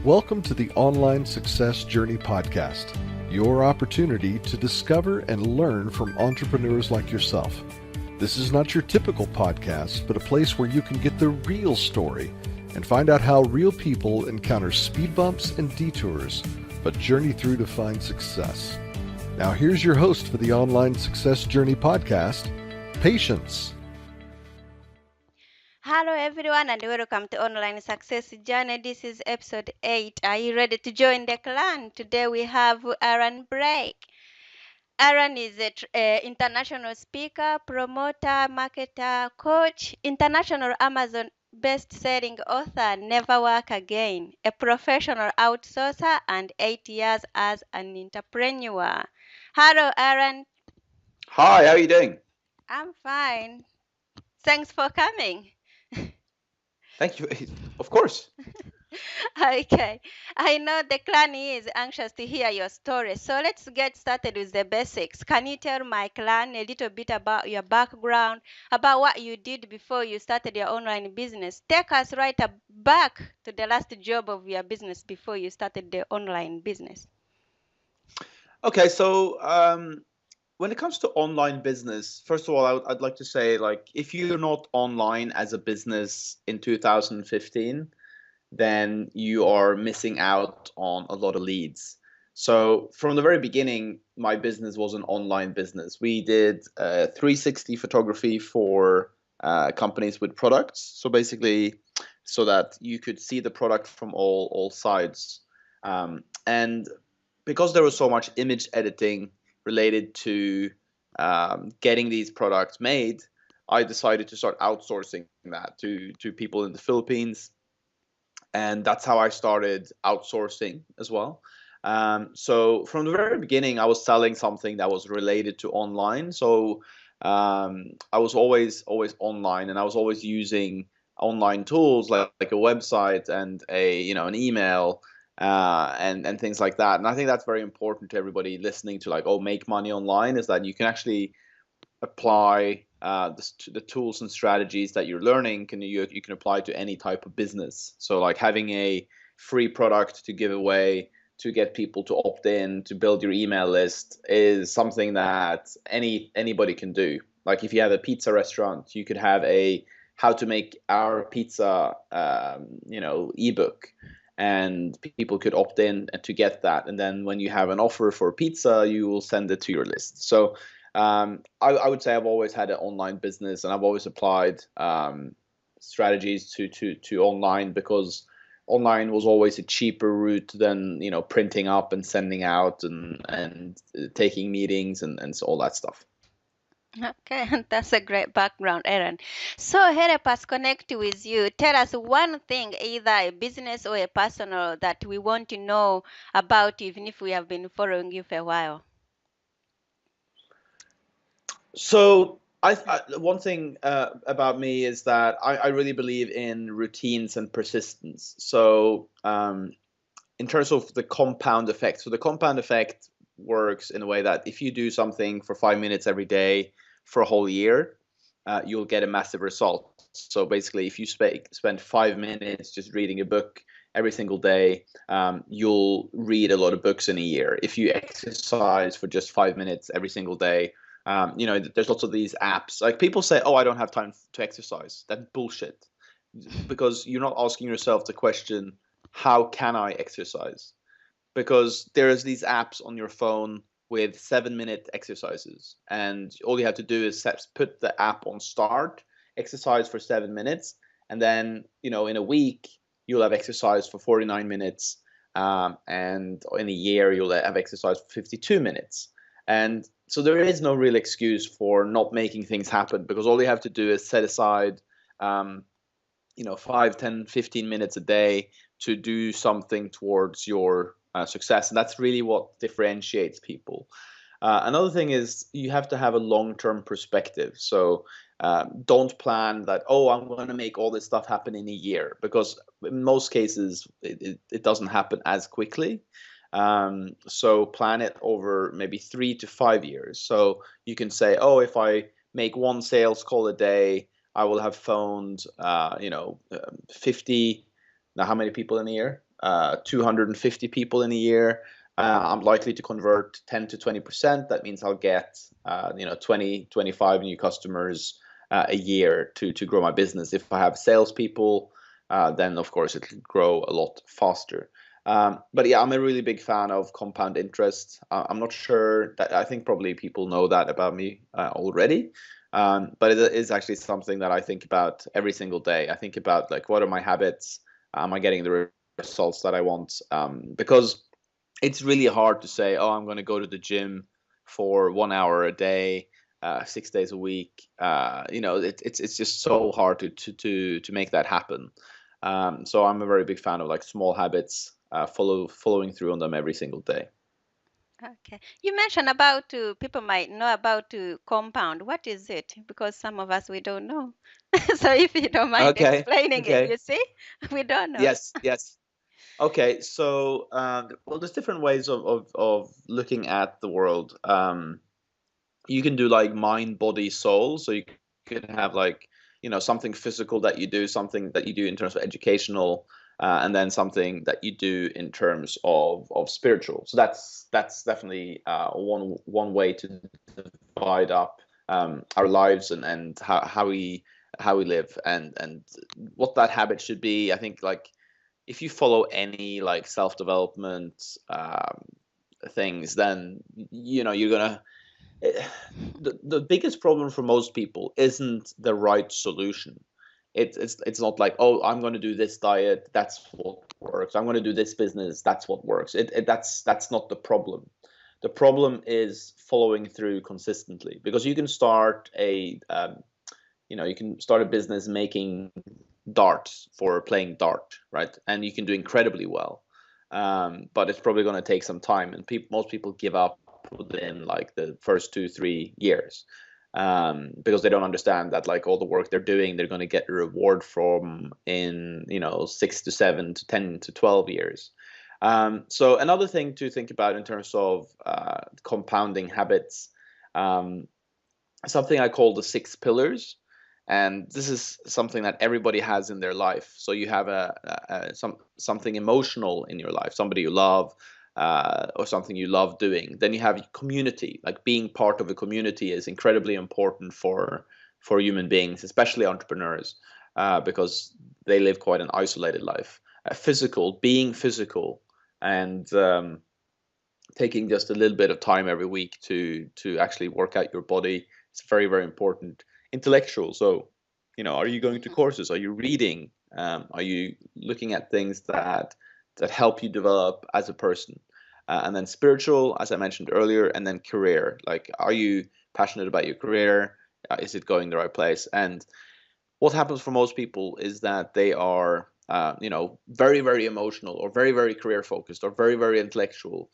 Welcome to the Online Success Journey podcast, your opportunity to discover and learn from entrepreneurs like yourself. This is not your typical podcast, but a place where you can get the real story and find out how real people encounter speed bumps and detours, but journey through to find success. Now here's your host for the Online Success Journey podcast, Patience. Hello everyone and welcome to Online Success Journey. This is episode 8. Are you ready to join the clan? Today we have Erlend Bakke. Erlend is an international speaker, promoter, marketer, coach, international Amazon best-selling author, Never Work Again, a professional outsourcer, and 8 years as an entrepreneur. Hello Erlend. Hi, how are you doing? I'm fine. Thanks for coming. Thank you. Of course. Okay, I know the clan is anxious to hear your story, so let's get started with the basics. Can you tell my clan a little bit about your background, about what you did before you started your online business? Take us right back to the last job of your business before you started the online business. Okay, so when it comes to online business, first of all, I'd like to say, like, if you're not online as a business in 2015, then you are missing out on a lot of leads. So from the very beginning, my business was an online business. We did 360 photography for companies with products. So basically, so that you could see the product from all sides. And because there was so much image editing related to getting these products made, I decided to start outsourcing that to people in the Philippines. And that's how I started outsourcing as well. So from the very beginning, I was selling something that was related to online. So I was always online, and I was always using online tools like a website and an email and things like that. And I think that's very important to everybody listening to, like, make money online, is that you can actually apply the tools and strategies that you're learning. You can apply to any type of business. So like having a free product to give away, to get people to opt in, to build your email list, is something that anybody can do. Like if you have a pizza restaurant, you could have a how to make our pizza ebook, and people could opt in to get that. And then when you have an offer for pizza, you will send it to your list. So I would say I've always had an online business, and I've always applied strategies to online, because online was always a cheaper route than printing up and sending out and taking meetings and so all that stuff. Okay, that's a great background, Erlend. So help us connect with you. Tell us one thing, either a business or a personal, that we want to know about, even if we have been following you for a while. So one thing about me is that I really believe in routines and persistence. So in terms of the compound effect, so the compound effect works in a way that if you do something for 5 minutes every day for a whole year, you'll get a massive result. So basically, if you spend 5 minutes just reading a book every single day, you'll read a lot of books in a year. If you exercise for just 5 minutes every single day, there's lots of these apps. Like, people say, I don't have time to exercise. That's bullshit, because you're not asking yourself the question, how can I exercise? Because there's these apps on your phone with 7-minute exercises, and all you have to do is put the app on start, exercise for 7 minutes, and then in a week you'll have exercise for 49 minutes, and in a year you'll have exercise for 52 minutes. And so there is no real excuse for not making things happen, because all you have to do is set aside 5, 10, 15 minutes a day to do something towards your success. And that's really what differentiates people. Another thing is you have to have a long-term perspective. So don't plan that, I'm going to make all this stuff happen in a year, because in most cases it doesn't happen as quickly. So plan it over maybe 3 to 5 years. So you can say, if I make one sales call a day, I will have phoned 50. Now, how many people in a year? 250 people in a year. I'm likely to convert 10 to 20%. That means I'll get 20, 25 new customers a year to grow my business. If I have salespeople, then of course it'll grow a lot faster. But yeah, I'm a really big fan of compound interest. I'm not sure that I think probably people know that about me already. But it is actually something that I think about every single day. I think about like, what are my habits? Am I getting the results that I want? Because it's really hard to say, oh, I'm going to go to the gym for 1 hour a day, 6 days a week. It's just so hard to make that happen. So I'm a very big fan of like small habits, following through on them every single day. Okay. You mentioned about people might know about compound. What is it? Because some of us we don't know. So if you don't mind Okay. explaining it, Okay. you see, we don't know. Yes. Yes. Okay. So, well, there's different ways of looking at the world. You can do like mind, body, soul. So you could have like, something physical that you do, something that you do in terms of educational, and then something that you do in terms of spiritual. So that's definitely one way to divide up our lives and how we live and what that habit should be. I think like if you follow any like self-development things, then you're gonna the biggest problem for most people isn't the right solution. It's not like, oh, I'm going to do this diet, that's what works. I'm going to do this business, that's what works. That's not the problem. The problem is following through consistently, because you can start a business making darts for playing dart, right? And you can do incredibly well, but it's probably going to take some time, and most people give up within like the first 2-3 years, because they don't understand that like all the work they're doing, they're going to get a reward from in 6 to 7 to 10 to 12 years. So another thing to think about in terms of compounding habits, something I call the 6 pillars. And this is something that everybody has in their life. So you have something emotional in your life, somebody you love, or something you love doing. Then you have community. Like being part of a community is incredibly important for human beings, especially entrepreneurs, because they live quite an isolated life. Being physical, and taking just a little bit of time every week to actually work out your body. It's very, very important. Intellectual. So, are you going to courses? Are you reading? Are you looking at things that help you develop as a person? And then spiritual, as I mentioned earlier, and then career. Like, are you passionate about your career? Is it going the right place? And what happens for most people is that they are very, very emotional, or very, very career focused, or very, very intellectual.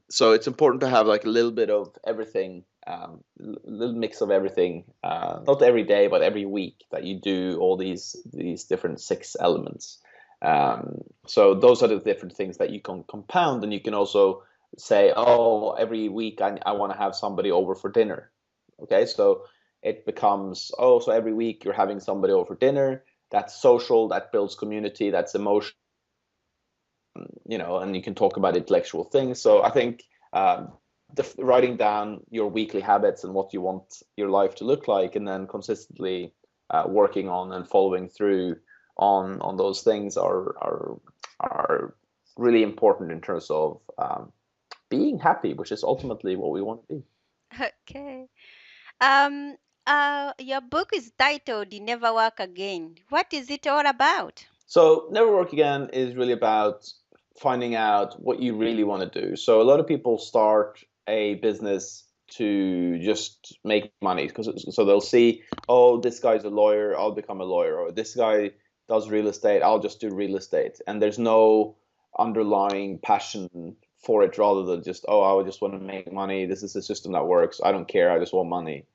So it's important to have like a little bit of everything, a little mix of everything, not every day, but every week, that you do all these different 6 elements. So those are the different things that you can compound, and you can also say, oh, every week I want to have somebody over for dinner. Okay, so it becomes, oh, so every week you're having somebody over for dinner. That's social, that builds community, that's emotion, and you can talk about intellectual things. So I think writing down your weekly habits and what you want your life to look like, and then consistently working on and following through on those things are really important in terms of being happy, which is ultimately what we want to be. Okay. Your book is titled Never Work Again. What is it all about? So Never Work Again is really about finding out what you really want to do. So a lot of people start a business to just make money, so they'll see, oh, this guy's a lawyer, I'll become a lawyer, or this guy does real estate, I'll just do real estate. And there's no underlying passion for it, rather than just, oh, I just want to make money, this is a system that works, I don't care, I just want money.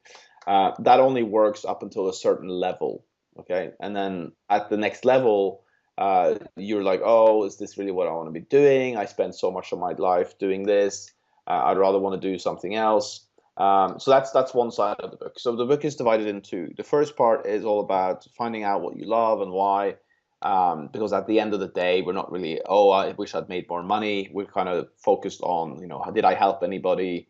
That only works up until a certain level. Okay, and then at the next level, you're like, oh, is this really what I want to be doing? I spend so much of my life doing this. I'd rather want to do something else. So that's one side of the book. So the book is divided into, the first part is all about finding out what you love and why, Because at the end of the day, we're not really, oh, I wish I'd made more money. We're kind of focused on, did I help anybody?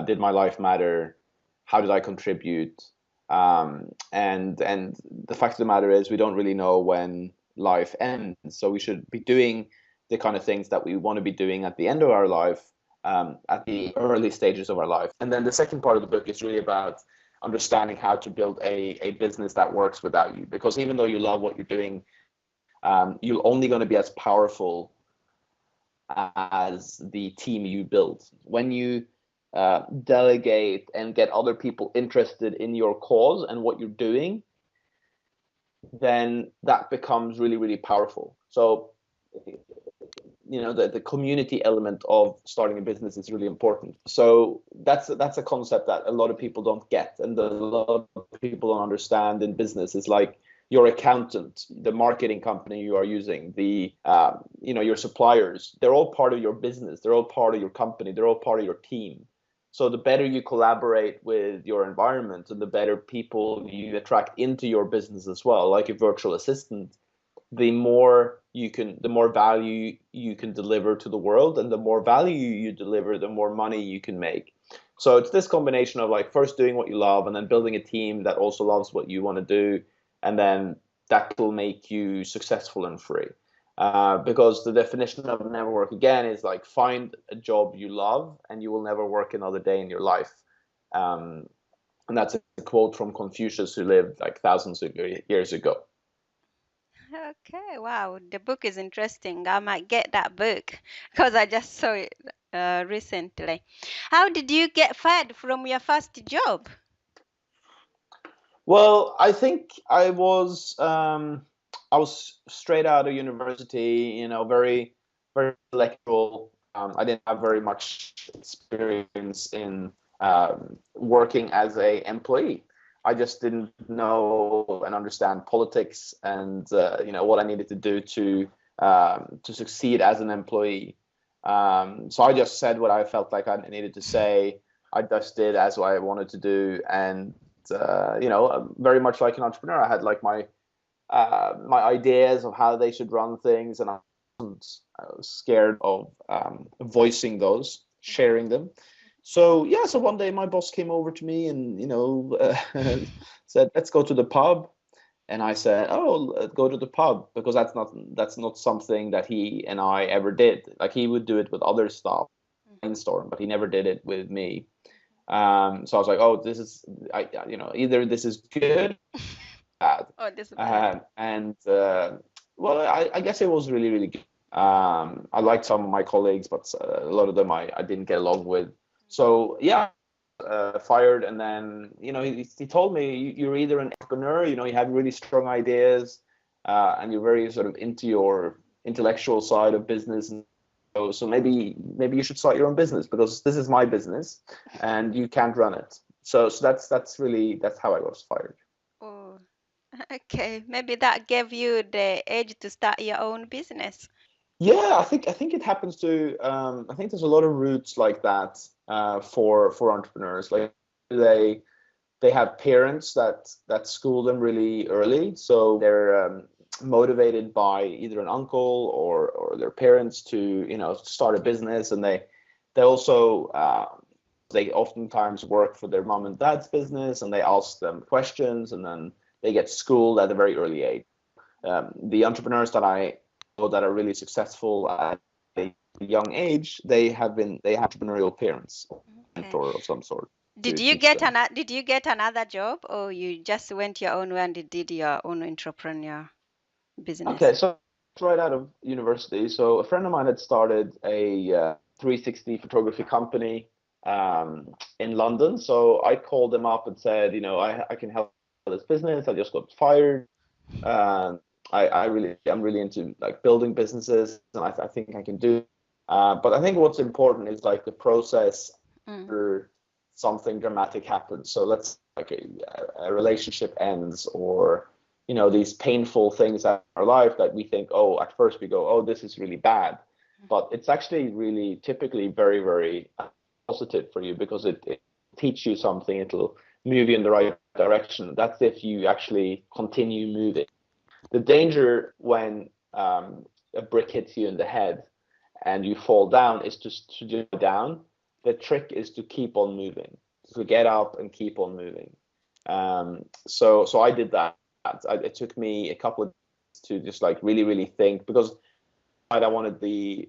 Did my life matter? How did I contribute? And the fact of the matter is, we don't really know when life ends. So we should be doing the kind of things that we want to be doing at the end of our life, at the early stages of our life. And then the second part of the book is really about understanding how to build a business that works without you. Because even though you love what you're doing, you're only going to be as powerful as the team you build. When you delegate and get other people interested in your cause and what you're doing, then that becomes really, really powerful. So, the community element of starting a business is really important. So that's a concept that a lot of people don't get, and a lot of people don't understand in business. Is like your accountant, the marketing company you are using, your suppliers, they're all part of your business. They're all part of your company. They're all part of your team. So the better you collaborate with your environment and the better people you attract into your business as well, like a virtual assistant, the more value you can deliver to the world, and the more value you deliver, the more money you can make. So it's this combination of like first doing what you love and then building a team that also loves what you want to do. And then that will make you successful and free. Because the definition of never work again is like find a job you love and you will never work another day in your life. And that's a quote from Confucius, who lived like thousands of years ago. Okay, wow, the book is interesting. I might get that book because I just saw it recently. How did you get fired from your first job? Well, I think I was straight out of university, very, very intellectual. I didn't have very much experience in working as a employee. I just didn't know and understand politics and what I needed to do to succeed as an employee. So I just said what I felt like I needed to say. I just did as what I wanted to do, and very much like an entrepreneur, I had like my ideas of how they should run things, and I was scared of voicing those, sharing them. So yeah, so one day my boss came over to me and said, "Let's go to the pub." And I said, "Oh, let's go to the pub," because that's not something that he and I ever did. Like he would do it with other staff, brainstorm, but he never did it with me. So I was like, "Oh, this is, either this is good, or bad." Oh, this is bad. Well, I guess it was really, really good. I liked some of my colleagues, but a lot of them I didn't get along with. So yeah, fired, and then he told me, "You're either an entrepreneur, you have really strong ideas, and you're very sort of into your intellectual side of business, and so maybe you should start your own business, because this is my business and you can't run it." So that's how I was fired. Oh, okay. Maybe that gave you the edge to start your own business. Yeah, I think it happens to. I think there's a lot of routes like that for entrepreneurs. Like they have parents that school them really early, so they're motivated by either an uncle or their parents to start a business, and they also they oftentimes work for their mom and dad's business, and they ask them questions, and then they get schooled at a very early age. The entrepreneurs that I know that are really successful at a young age, they have entrepreneurial parents, or Okay. mentor of some sort Did to you teach get them. did you get another job, or you just went your own way and did your own entrepreneur business? Okay, so right out of university, so a friend of mine had started a 360 photography company in London. So I called them up and said, I can help with this business. I just got fired. Um, I'm really into like building businesses, and I think I can do. But I think what's important is like the process Mm. after something dramatic happens. So let's like a relationship ends, or these painful things in our life that we think, oh, at first we go, oh, this is really bad, but it's actually really typically very, very positive for you, because it teach you something. It'll move you in the right direction. That's if you actually continue moving. The danger when a brick hits you in the head and you fall down is just to go down. The trick is to keep on moving, to get up and keep on moving. So I did that. It took me a couple of days to just like really think, because I wanted the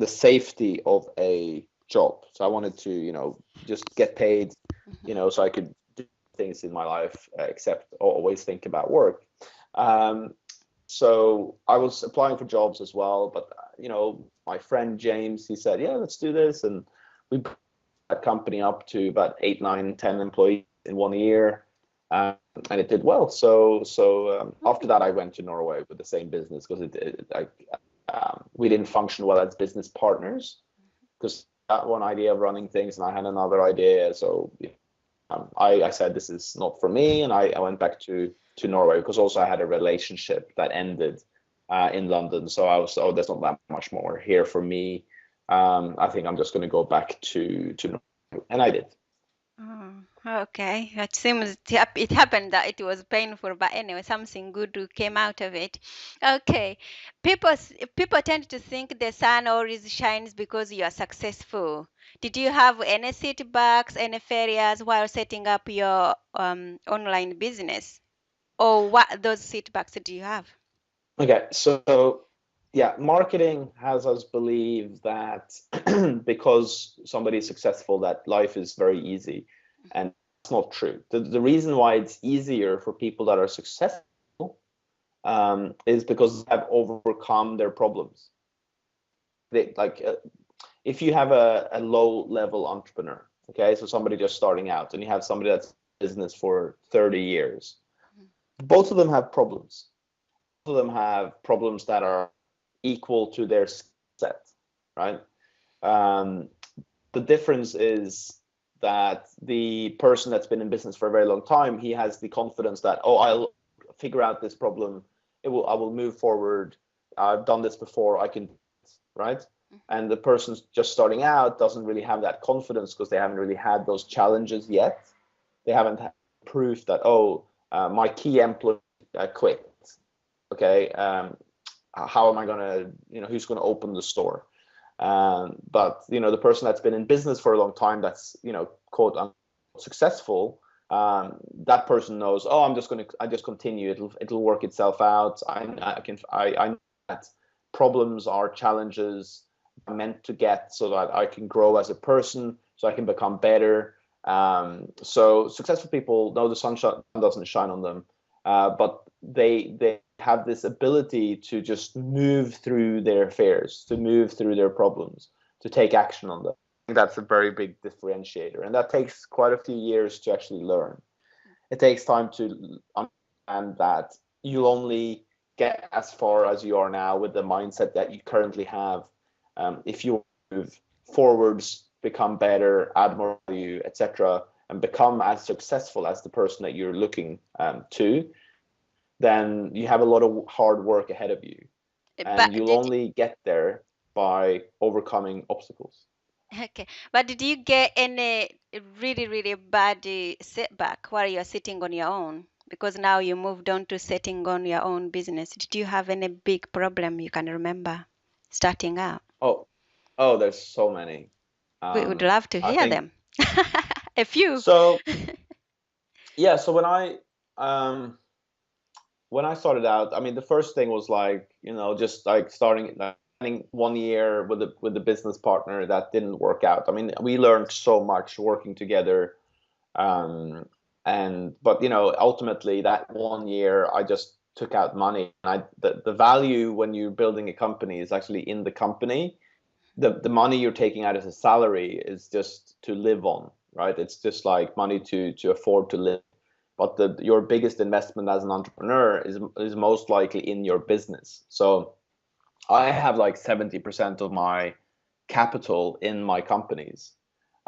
safety of a job. So I wanted to, just get paid, so I could do things in my life except always think about work. So I was applying for jobs as well, but my friend James, he said, yeah, let's do this, and we brought that company up to about 8, 9, 10 employees in 1 year, and it did well. So after that, I went to Norway with the same business, because we didn't function well as business partners, because I had one idea of running things and I had another idea. So I said, this is not for me, and I went back to Norway, because also I had a relationship that ended in London. So I was, there's not that much more here for me. I think I'm just going to go back to Norway, and I did. Okay, it seems it happened that it was painful, but anyway, something good came out of it. Okay, people tend to think the sun always shines because you are successful. Did you have any setbacks, any failures while setting up your online business, or what those setbacks did you have? Okay, so yeah, marketing has us believe that because somebody is successful, that life is very easy, and that's not true. The reason why it's easier for people that are successful is because they have overcome their problems. If you have a low level entrepreneur, okay, so somebody just starting out, and you have somebody that's in business for 30 years, both of them have problems. Both of them have problems that are equal to their skill set, right? The difference is that the person that's been in business for a very long time, he has the confidence that, oh, I'll figure out this problem. I will move forward. I've done this before. I can, right? And the person just starting out doesn't really have that confidence, because they haven't really had those challenges yet. They haven't had proof that, my key employee quit. Okay, how am I gonna, who's gonna open the store? But the person that's been in business for a long time, that's quote unquote successful, that person knows, I just continue. It'll work itself out. I know that problems are challenges I'm meant to get, so that I can grow as a person, so I can become better. So successful people know the sun doesn't shine on them, but they have this ability to just move through their fears, to move through their problems, to take action on them. I think that's a very big differentiator, and that takes quite a few years to actually learn. It takes time to understand that you'll only get as far as you are now with the mindset that you currently have. If you move forwards, become better, add more value, etc., and become as successful as the person that you're looking to, then you have a lot of hard work ahead of you, and you'll only get there by overcoming obstacles. Okay, but did you get any really bad setback while you're sitting on your own? Because now you moved on to setting on your own business. Did you have any big problem you can remember starting out? Oh, there's so many. We would love to hear them. A few. So yeah, so when I started out, I mean, the first thing was just like starting 1 year with a business partner that didn't work out. I mean, we learned so much working together, but ultimately that 1 year I just took out money. And the value when you're building a company is actually in the company. The money you're taking out as a salary is just to live on, right? It's just like money to afford to live. But your biggest investment as an entrepreneur is most likely in your business. So I have like 70% of my capital in my companies.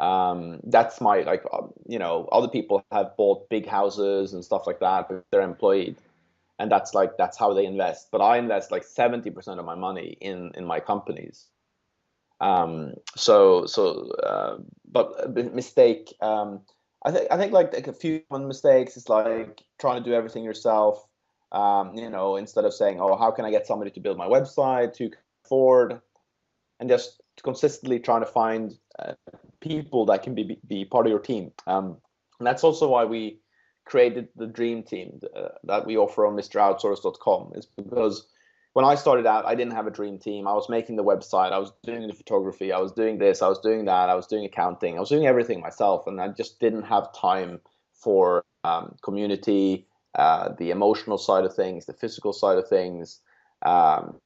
That's my other people have bought big houses and stuff like that, but they're employed, and that's how they invest. But I invest like 70% of my money in my companies. But mistake. I think like a few common mistakes is like trying to do everything yourself. Instead of saying, oh, how can I get somebody to build my website, who can afford, and just consistently trying to find people that can be part of your team. And that's also why we created the dream team that we offer on mroutsource.com, is because when I started out, I didn't have a dream team. I was making the website, I was doing the photography, I was doing this, I was doing that, I was doing accounting, I was doing everything myself, and I just didn't have time for community, the emotional side of things, the physical side of things,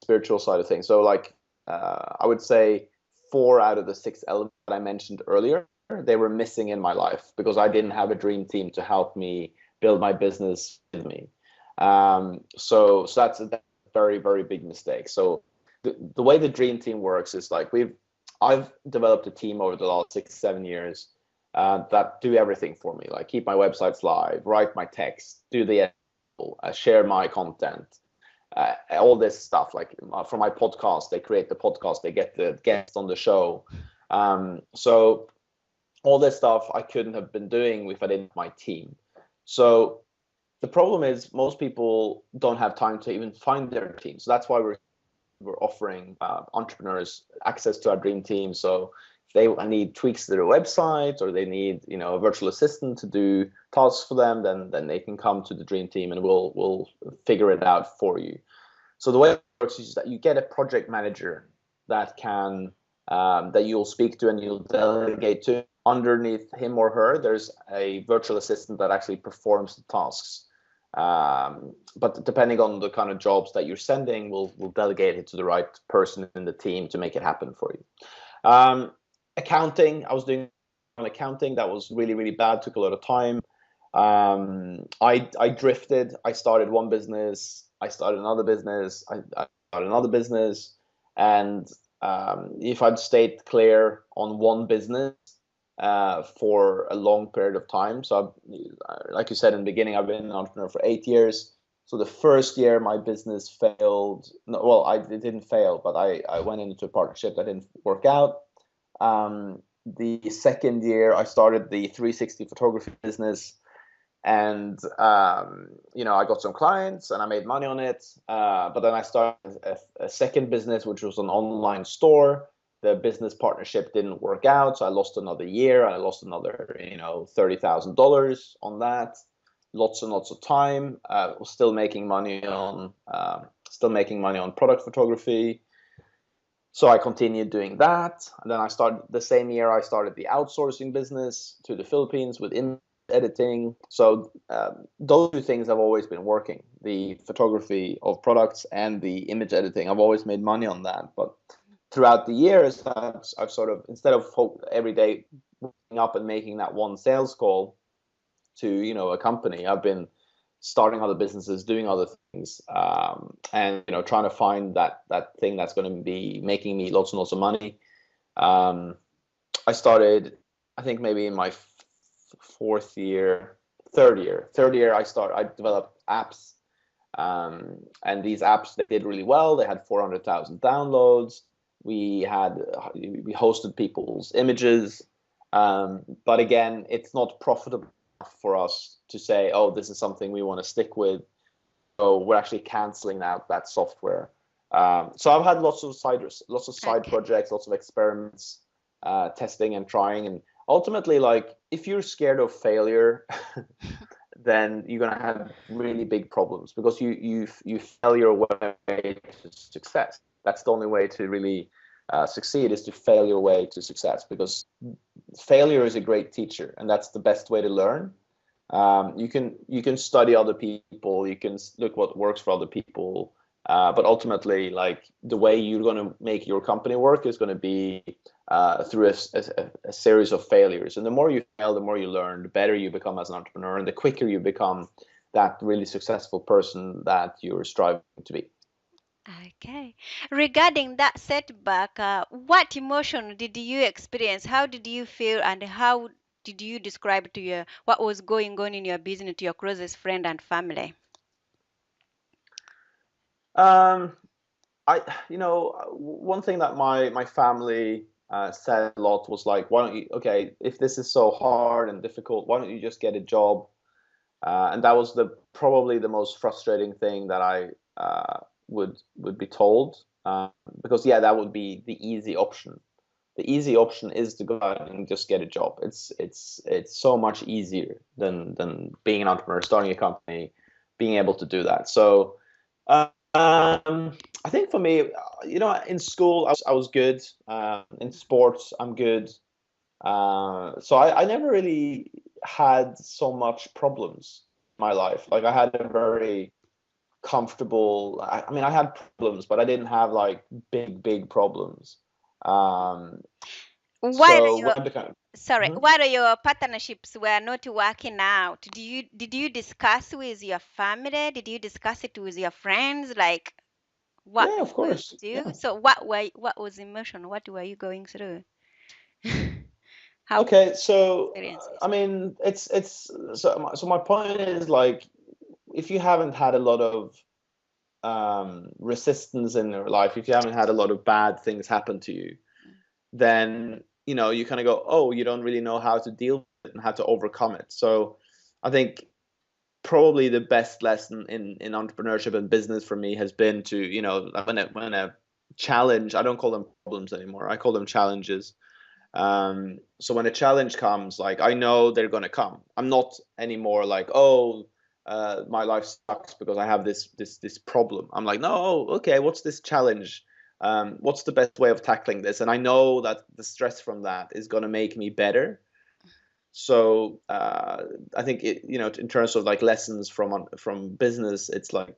spiritual side of things. So like I would say 4 out of the 6 elements that I mentioned earlier, they were missing in my life because I didn't have a dream team to help me build my business with me. So that's a very, very big mistake. So the way the dream team works is like I've developed a team over the last 6-7 years that do everything for me, like keep my websites live, write my text, do the share my content, all this stuff. Like for my podcast, they create the podcast, they get the guests on the show. So all this stuff I couldn't have been doing if I didn't have my team. So the problem is most people don't have time to even find their team. So that's why we're offering entrepreneurs access to our dream team. So if they need tweaks to their website, or they need a virtual assistant to do tasks for them, then they can come to the dream team and we'll figure it out for you. So the way it works is that you get a project manager that can that you'll speak to and you'll delegate to. Underneath him or her, there's a virtual assistant that actually performs the tasks. But depending on the kind of jobs that you're sending, we'll delegate it to the right person in the team to make it happen for you. Accounting, I was doing accounting. That was really, really bad, took a lot of time. I drifted. I started one business, I started another business, I started another business. And if I'd stayed clear on one business for a long period of time. So like you said in the beginning, I've been an entrepreneur for 8 years. So the first year my business failed. No, well, it didn't fail, but I went into a partnership that didn't work out. The second year I started the 360 photography business, and I got some clients and I made money on it. But then I started a second business, which was an online store. The business partnership didn't work out, so I lost another year. I lost another, $30,000 on that. Lots and lots of time. Was still making money on product photography. So I continued doing that, and then the same year I started the outsourcing business to the Philippines with image editing. So those two things have always been working: the photography of products and the image editing. I've always made money on that, but throughout the years, I've sort of, instead of every day waking up and making that one sales call to a company, I've been starting other businesses, doing other things, and trying to find that thing that's going to be making me lots and lots of money. I started, I think maybe in my third year, I developed apps, and these apps, they did really well. They had 400,000 downloads. We hosted people's images, but again, it's not profitable for us to say, oh, this is something we want to stick with. So we're actually canceling out that software. So I've had lots of side projects, lots of experiments, testing and trying, and ultimately, like, if you're scared of failure, then you're gonna have really big problems, because you fail your way to success. That's the only way to really succeed, is to fail your way to success, because failure is a great teacher, and that's the best way to learn. You can study other people, you can look what works for other people, but ultimately, like, the way you're going to make your company work is going to be through a series of failures. And the more you fail, the more you learn, the better you become as an entrepreneur, and the quicker you become that really successful person that you're striving to be. Okay. Regarding that setback, what emotion did you experience? How did you feel, and how did you describe to what was going on in your business to your closest friend and family? One thing that my family said a lot was like, why don't you, okay, if this is so hard and difficult, why don't you just get a job And that was probably the most frustrating thing that I would be told, because yeah, that would be the easy option. The easy option is to go out and just get a job. It's so much easier than being an entrepreneur, starting a company, being able to do that. So I think for me, in school I was good. In sports I'm good. So I never really had so much problems in my life. Like I had a very comfortable. I mean, I had problems, but I didn't have like big problems. Um, While so when your I became, sorry, Mhm. while your partnerships were not working out, did you discuss with your family? Did you discuss it with your friends? Like what Yeah, you of will course, do? yeah. So what was emotion? What were you going through? How Okay, so experiences? I mean, so my point is like, if you haven't had a lot of resistance in your life, if you haven't had a lot of bad things happen to you, then you kind of go, oh, you don't really know how to deal with it and how to overcome it. So I think probably the best lesson in entrepreneurship and business for me has been to, when a challenge, I don't call them problems anymore, I call them challenges. So when a challenge comes, like I know they're going to come. I'm not anymore like, oh, my life sucks because I have this problem. I'm like, no, okay, what's this challenge? What's the best way of tackling this? And I know that the stress from that is going to make me better. So I think in terms of like lessons from business, it's like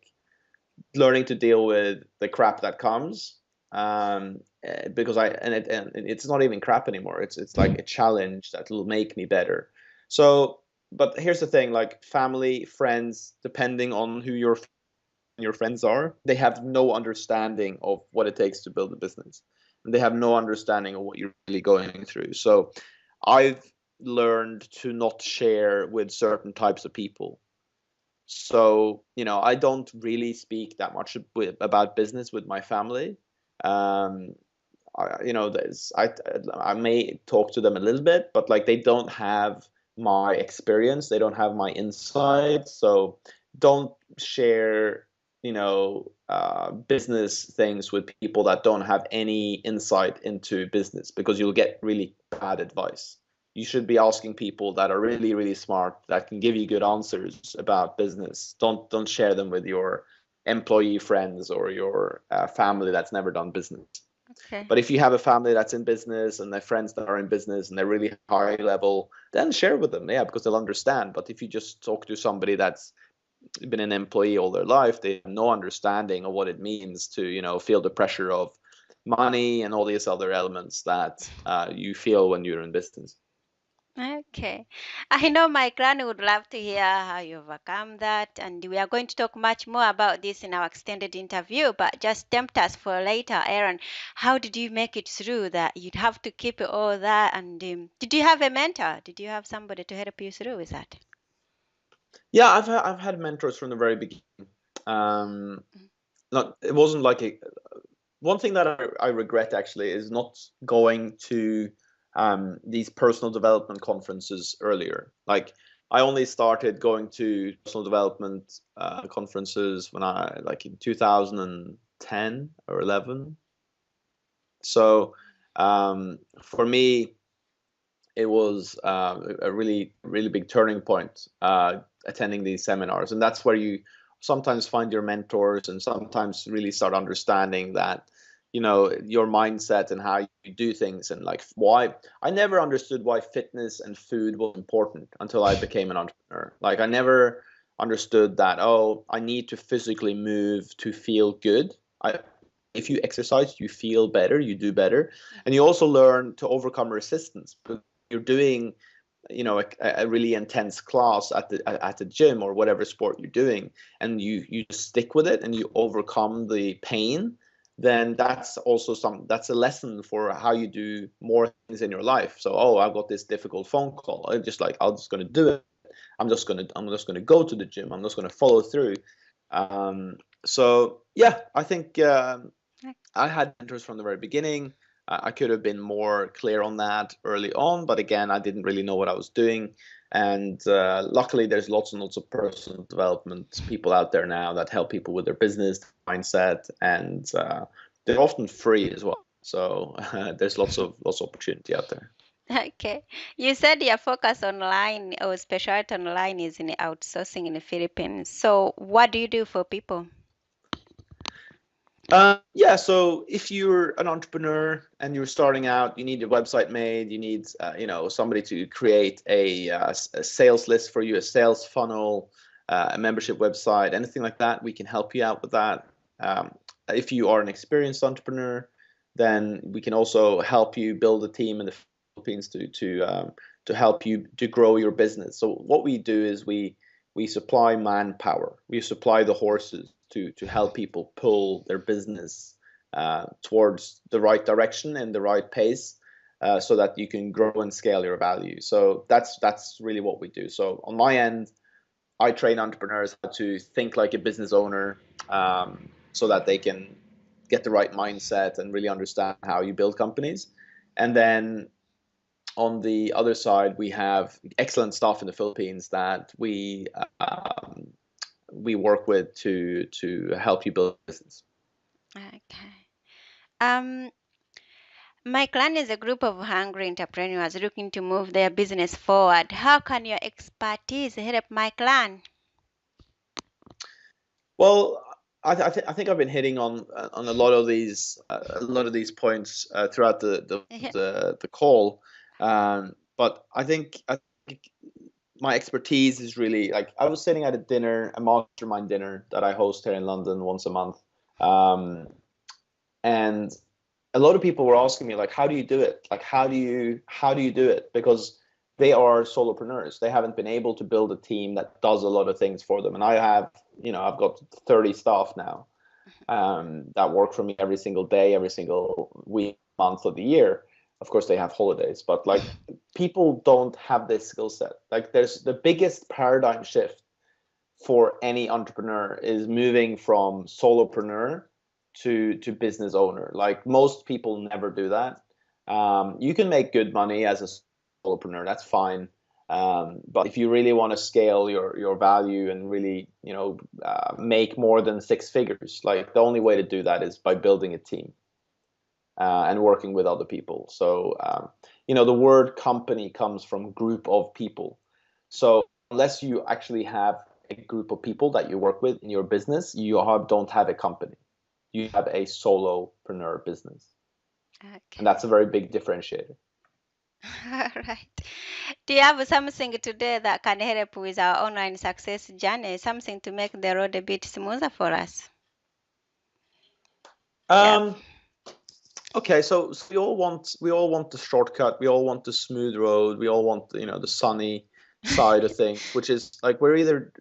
learning to deal with the crap that comes, because and it's not even crap anymore. It's like a challenge that will make me better. So, but here's the thing: like family, friends, depending on who your friends are, they have no understanding of what it takes to build a business, and they have no understanding of what you're really going through. So, I've learned to not share with certain types of people. So, I don't really speak that much about business with my family. Um, I may talk to them a little bit, but like they don't have my experience, they don't have my insight. So don't share, business things with people that don't have any insight into business, because you'll get really bad advice. You should be asking people that are really, really smart, that can give you good answers about business. Don't share them with your employee friends or your family that's never done business. Okay. But if you have a family that's in business and their friends that are in business and they're really high level, then share with them, yeah, because they'll understand. But if you just talk to somebody that's been an employee all their life, they have no understanding of what it means to, feel the pressure of money and all these other elements that you feel when you're in business. Okay. I know my client would love to hear how you overcome that, and we are going to talk much more about this in our extended interview, but just tempt us for later, Aaron. How did you make it through that? You'd have to keep all that, and did you have a mentor? Did you have somebody to help you through with that? Yeah, I've had mentors from the very beginning. Um, not it wasn't like a one thing that I regret actually is not going to these personal development conferences earlier. Like I only started going to personal development conferences when I like in 2010 or 11. So for me, it was a really really big turning point, attending these seminars, and that's where you sometimes find your mentors and sometimes really start understanding that your mindset and how you do things, and like why I never understood why fitness and food was important until I became an entrepreneur. Like I never understood that, oh, I need to physically move to feel good. If you exercise, you feel better, you do better, and you also learn to overcome resistance. You're doing a really intense class at the gym or whatever sport you're doing, and you stick with it and you overcome the pain, then that's a lesson for how you do more things in your life. So, oh, I've got this difficult phone call, I'm just going to do it. I'm just going to go to the gym. I'm just going to follow through. So yeah, I think I had mentors from the very beginning. I could have been more clear on that early on, but again, I didn't really know what I was doing. And luckily, there's lots and lots of personal development people out there now that help people with their business mindset, and they're often free as well. So there's lots of opportunity out there. Okay. You said your focus online or specialty online is in outsourcing in the Philippines. So what do you do for people? Yeah, so if you're an entrepreneur and you're starting out, you need a website made, you need somebody to create a sales list for you, a sales funnel, a membership website, anything like that, we can help you out with that. If you are an experienced entrepreneur, then we can also help you build a team in the Philippines to help you to grow your business. So what we do is we supply manpower, we supply the horses to help people pull their business towards the right direction and the right pace, so that you can grow and scale your value. So that's really what we do. So on my end, I train entrepreneurs how to think like a business owner, so that they can get the right mindset and really understand how you build companies. And then on the other side, we have excellent staff in the Philippines that we work with to help you build a business. Okay. Um, my clan is a group of hungry entrepreneurs looking to move their business forward. How can your expertise help my clan? Well, I think I've been hitting on a lot of these points throughout the call, but I think my expertise is really like I was sitting at a mastermind dinner that I host here in London once a month, and a lot of people were asking me like, how do you do it? Like, how do you do it? Because they are solopreneurs. They haven't been able to build a team that does a lot of things for them. And I've got 30 staff now that work for me every single day, every single week, month of the year. Of course, they have holidays, but like people don't have this skill set. Like, there's the biggest paradigm shift for any entrepreneur is moving from solopreneur to business owner. Like, most people never do that. You can make good money as a solopreneur, that's fine. But if you really want to scale your value and really make more than six figures, like the only way to do that is by building a team and working with other people. So the word company comes from group of people. So unless you actually have a group of people that you work with in your business, don't have a company. You have a solopreneur business. Okay. And that's a very big differentiator. All right. Do you have something today that can help with our online success journey? Something to make the road a bit smoother for us? Yeah. Okay, so we all want the shortcut. We all want the smooth road. We all want the sunny side of things, which is like we're either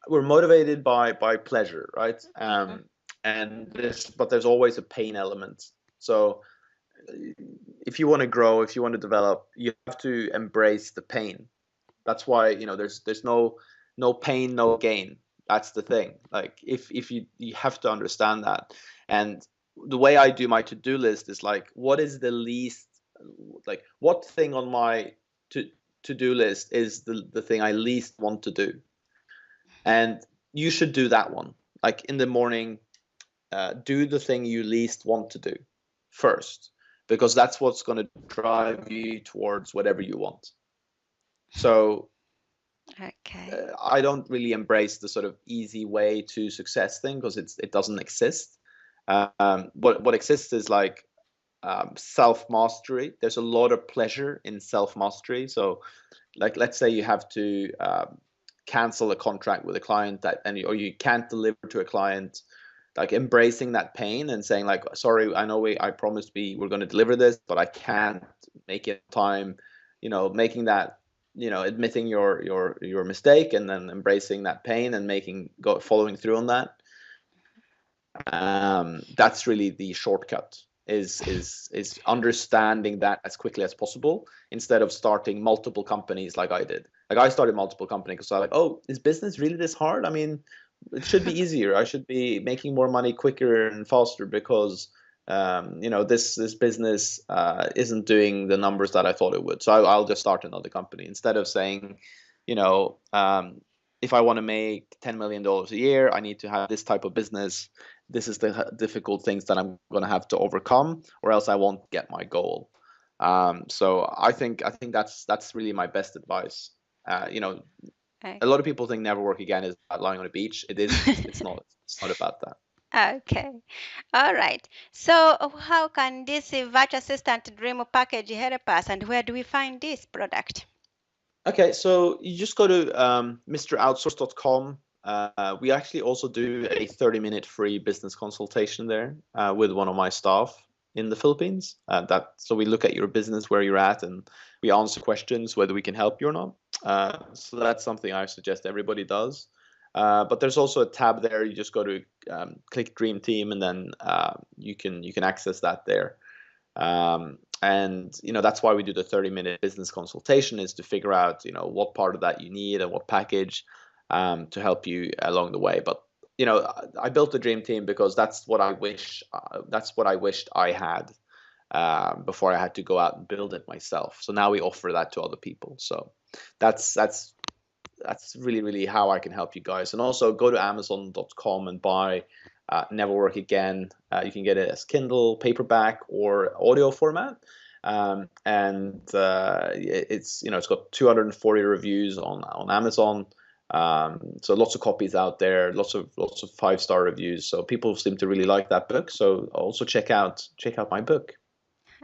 we're motivated by pleasure, right? But there's always a pain element. So if you want to grow, if you want to develop, you have to embrace the pain. That's why there's no pain, no gain. That's the thing. Like if you have to understand that. And the way I do my to-do list is like, what is the least, like what thing on my to-do list is the thing I least want to do, and you should do that one. Like in the morning, do the thing you least want to do first, because that's what's going to drive you towards whatever you want. So Okay. I don't really embrace the sort of easy way to success thing, because it doesn't exist. What exists is like self mastery. There's a lot of pleasure in self mastery. So, like, let's say you have to cancel a contract with a client or you can't deliver to a client. Like embracing that pain and saying like, sorry, I know I promised we're going to deliver this, but I can't make it time. Making that, admitting your mistake and then embracing that pain and following through on that. That's really the shortcut, is understanding that as quickly as possible, instead of starting multiple companies like I did. Like I started multiple companies because I was like, oh, is business really this hard? I mean, it should be easier. I should be making more money quicker and faster because this business isn't doing the numbers that I thought it would. So I'll just start another company instead of saying, if I want to make $10 million a year, I need to have this type of business. This is the difficult things that I'm going to have to overcome, or else I won't get my goal. So I think that's really my best advice. Okay. A lot of people think never work again is about lying on a beach. It isn't. It's not. It's not about that. Okay. All right. So how can this virtual assistant dream package help us, and where do we find this product? Okay, so you just go to mroutsource.com. We actually also do a 30-minute free business consultation there with one of my staff in the Philippines. So we look at your business, where you're at, and we answer questions whether we can help you or not. So that's something I suggest everybody does. But there's also a tab there. You just go to click Dream Team, and then you can access that there. And that's why we do the 30-minute business consultation, is to figure out what part of that you need and what package to help you along the way. But I built the Dream Team because that's what I wished I had before I had to go out and build it myself. So now we offer that to other people. So that's really, really how I can help you guys. And also go to Amazon.com and buy Never Work Again. You can get it as Kindle, paperback, or audio format. It's got 240 reviews on Amazon. So lots of copies out there, lots of 5-star reviews. So people seem to really like that book. So also check out my book.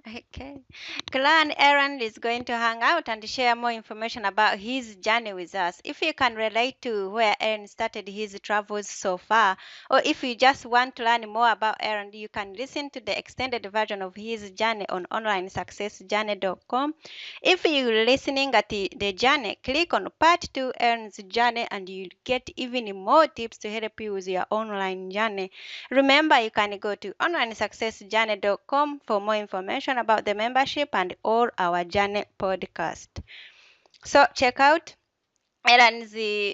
Okay. Clan Erlend is going to hang out and share more information about his journey with us. If you can relate to where Erlend started his travels so far, or if you just want to learn more about Erlend, you can listen to the extended version of his journey on onlinesuccessjourney.com. If you're listening at the journey, click on part 2, Erlend's journey, and you'll get even more tips to help you with your online journey. Remember, you can go to onlinesuccessjourney.com for more information about the membership and all our journey podcast. So check out Erlend's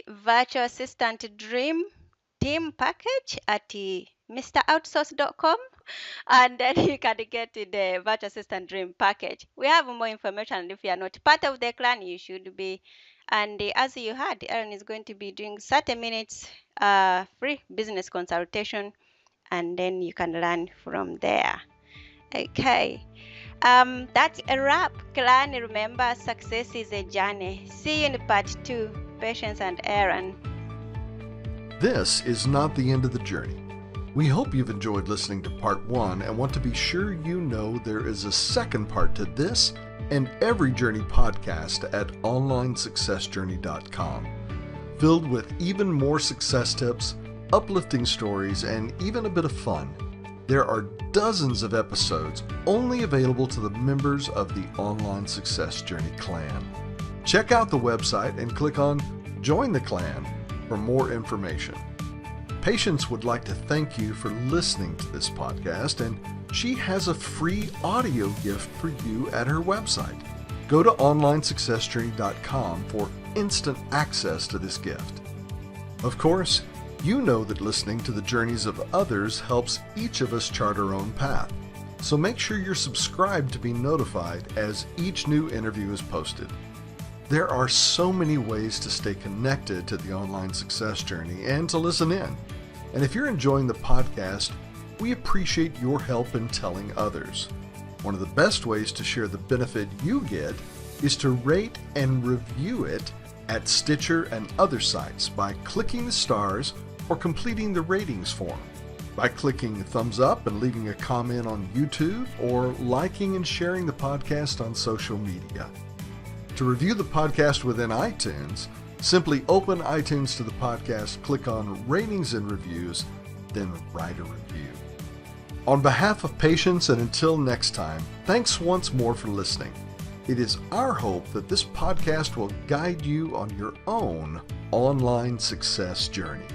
virtual assistant dream team package at mroutsource.com, and then you can get the virtual assistant dream package. We have more information, and if you are not part of the clan, you should be. And as you heard, Erlend is going to be doing 30 minutes free business consultation, and then you can learn from there. Okay. That's a wrap, clan. Remember, success is a journey. See you in part 2. Patience and Erlend. This is not the end of the journey. We hope you've enjoyed listening to part 1 and want to be sure you know there is a second part to this and every journey podcast at onlinesuccessjourney.com, filled with even more success tips, uplifting stories, and even a bit of fun. There are dozens of episodes only available to the members of the Online Success Journey clan. Check out the website and click on Join the Clan for more information. Patience would like to thank you for listening to this podcast, and she has a free audio gift for you at her website. Go to onlinesuccessjourney.com for instant access to this gift. Of course, you know that listening to the journeys of others helps each of us chart our own path. So make sure you're subscribed to be notified as each new interview is posted. There are so many ways to stay connected to the online success journey and to listen in. And if you're enjoying the podcast, we appreciate your help in telling others. One of the best ways to share the benefit you get is to rate and review it at Stitcher and other sites by clicking the stars or completing the ratings form, by clicking thumbs up and leaving a comment on YouTube, or liking and sharing the podcast on social media. To review the podcast within iTunes, simply open iTunes to the podcast, click on Ratings and Reviews, then write a review. On behalf of Patience, and until next time, thanks once more for listening. It is our hope that this podcast will guide you on your own online success journey.